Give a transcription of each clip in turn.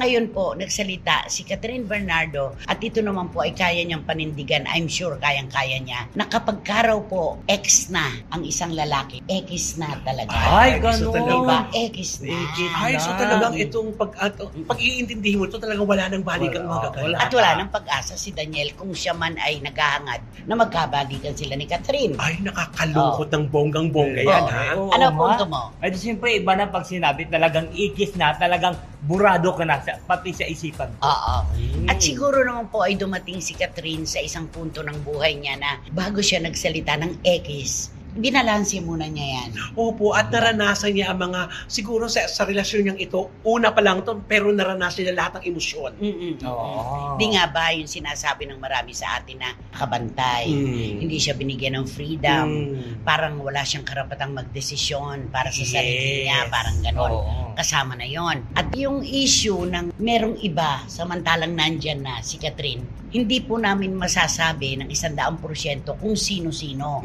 ngayon po, nagsalita si Catherine Bernardo at ito naman po ay kaya niyang panindigan, I'm sure kayang-kaya niya, na kapag karaw po, ex na ang isang lalaki, X na talaga. Ay, So ganun. Diba? X na. Ay, so talagang itong pag-iintindihin mo ito, talagang wala nang balikang magagawa. At wala nang pag-asa si Daniel kung siya man ay naghahangad na magkabalikan sila ni Catherine. Ay, nakakalungkot ng bonggang-bongga yan, ha? Ano punto mo? Ay, siyempre, iba na pag sinabi, talagang ikis na, talagang burado ka na, pati sa isipan. Oo. At siguro naman po ay dumating si Catherine sa isang punto ng buhay niya na bago siya nagsalita ng X, binalanse muna niya yan. Opo, at naranasan niya ang mga, siguro sa relasyon niyang ito, una pa lang to, pero naranasan niya lahat ng emosyon. Oo. Di nga ba yung sinasabi ng marami sa atin na kabantay, hindi siya binigyan ng freedom, parang wala siyang karapatang magdesisyon para sa sarili niya, parang ganon. Kasama na yon. At yung issue ng merong iba, samantalang nandyan na si Catherine, hindi po namin masasabi ng 100% kung sino-sino.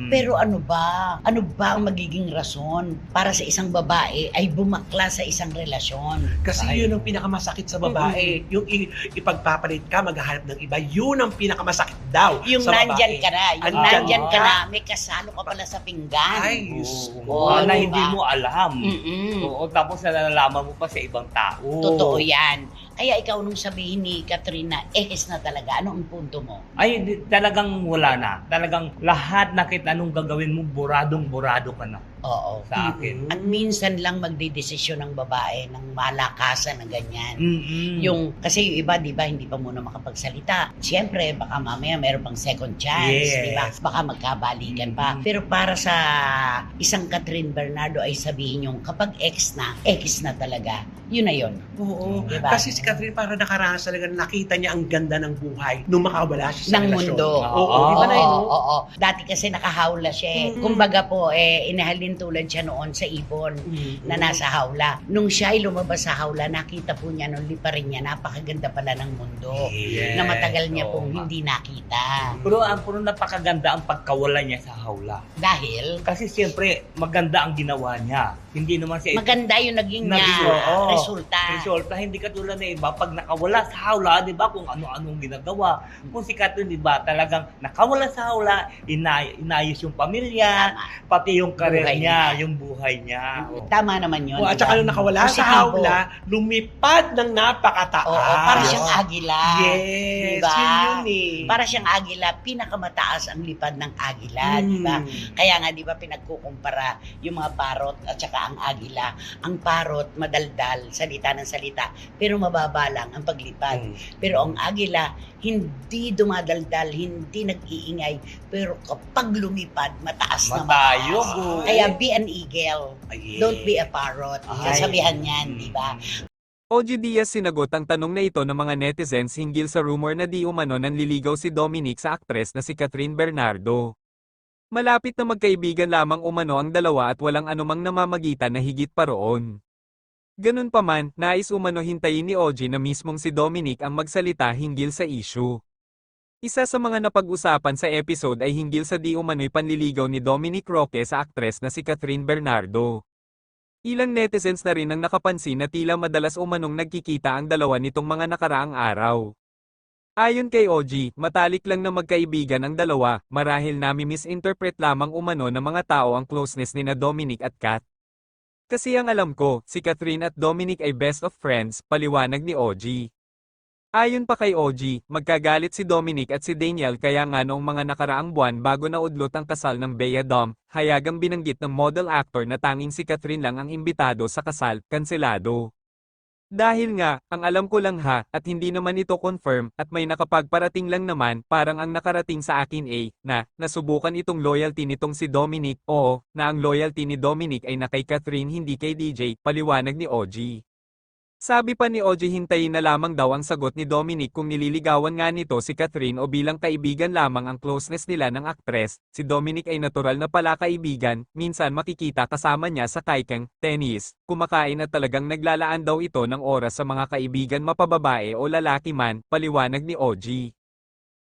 Pero ano ba ang magiging rason para sa isang babae ay bumakla sa isang relasyon? Kasi yun ang pinakamasakit sa babae. Yung ipagpapalit ka, maghahanap ng iba, yun ang pinakamasakit daw Yung sa babae. nandyan ka na, Andyan ka ka. na, may kasalo ka pala sa pinggan. Ay, Diyos Oo, ko. na diba? hindi mo alam. Mm-mm. Oo, tapos nalalaman mo pa sa ibang tao. Totoo yan. Kaya ikaw nung sabihin ni Katrina, X na talaga, ano ang punto mo? Ay, talagang wala na. Talagang lahat na kahit anong gagawin mo, buradong-burado ka na Oo. sa akin. At minsan lang magdidesisyon ng babae ng malakasan na ganyan. Mm-mm. Kasi yung iba, di ba, hindi pa muna makapagsalita. Siyempre, baka mamaya meron pang second chance, Yes. di ba? Baka magkabalikan pa. Pero para sa isang Catherine Bernardo ay sabihin yung kapag X na talaga, yun na yun. Oo. Diba? Kasi si Catherine para nakaranas talaga, nakita niya ang ganda ng buhay nung makawala siya sa Ng relasyon. mundo. Oo, di ba na yun? Oo. Dati kasi nakahawla siya. Kumbaga po, inahalin tulad siya noon sa ibon na nasa hawla. Nung siya ay lumabas sa hawla, nakita po niya nung liparin niya, napakaganda pala ng mundo. Yes. Na matagal niya Oo, pong nga. hindi nakita. Pero napakaganda ang pagkawala niya sa hawla. Dahil, Kasi siyempre, maganda ang ginawa niya. Hindi naman siya maganda yung naging Oo. resulta. Resulta, hindi katulad na iba, pag nakawala sa hawla, di ba, kung ano-anong ginagawa. Kung si Catherine, di ba, talagang nakawala sa hawla, inayos yung pamilya, Tama. pati yung karir Buhay niya, niya. yung buhay niya. Tama naman yun. At diba? saka nung nakawala sa Positibo. hawla, lumipad ng napakataas. Oo, para Ah. siyang agila. Yes, Diba? yun yun eh. Para siyang agila, pinakamataas ang lipad ng agila, di ba? Kaya nga, di ba, pinagkukumpara yung mga parot at saka ang agila. Ang parot, madaldal, salita ng salita, pero mababa lang ang paglipad. Pero ang agila, hindi dumadaldal, hindi nag-iingay, pero kapag lumipad, mataas na Matayo, mataas. boy. Kaya be an eagle, Ay, don't be a parrot. Ay. Kasabihan yan, di ba? OG Diaz sinagot ang tanong na ito ng mga netizens hinggil sa rumor na di umano nanliligaw si Dominic sa aktres na si Catherine Bernardo. Malapit na magkaibigan lamang umano ang dalawa at walang anumang namamagitan na higit pa roon. Ganun pa man, nais umano hintayin ni OG na mismong si Dominic ang magsalita hinggil sa issue. Isa sa mga napag-usapan sa episode ay hinggil sa di umano'y panliligaw ni Dominic Roque sa aktres na si Catherine Bernardo. Ilang netizens na rin ang nakapansin na tila madalas umanong nagkikita ang dalawa nitong mga nakaraang araw. Ayon kay OG, matalik lang na magkaibigan ang dalawa, marahil nami-misinterpret lamang umano ng mga tao ang closeness nina Dominic at Kat. Kasi ang alam ko, si Catherine at Dominic ay best of friends, paliwanag ni OG. Ayon pa kay OG, magkagalit si Dominic at si Daniel kaya nga noong mga nakaraang buwan bago naudlot ang kasal ng Bea Dom, hayagang binanggit ng model actor na tanging si Catherine lang ang imbitado sa kasal, kanselado. Dahil nga, ang alam ko lang ha, at hindi naman ito confirm, at may nakapagparating lang naman, parang ang nakarating sa akin na, nasubukan itong loyalty nitong si Dominic, oo, na ang loyalty ni Dominic ay na kay Catherine hindi kay DJ, paliwanag ni OG. Sabi pa ni OG hintayin na lamang daw ang sagot ni Dominic kung nililigawan nga nito si Catherine o bilang kaibigan lamang ang closeness nila ng aktres. Si Dominic ay natural na pala kaibigan, minsan makikita kasama niya sa kaikeng, tennis, kumakain at talagang naglalaan daw ito ng oras sa mga kaibigan mapababae o lalaki man, paliwanag ni OG.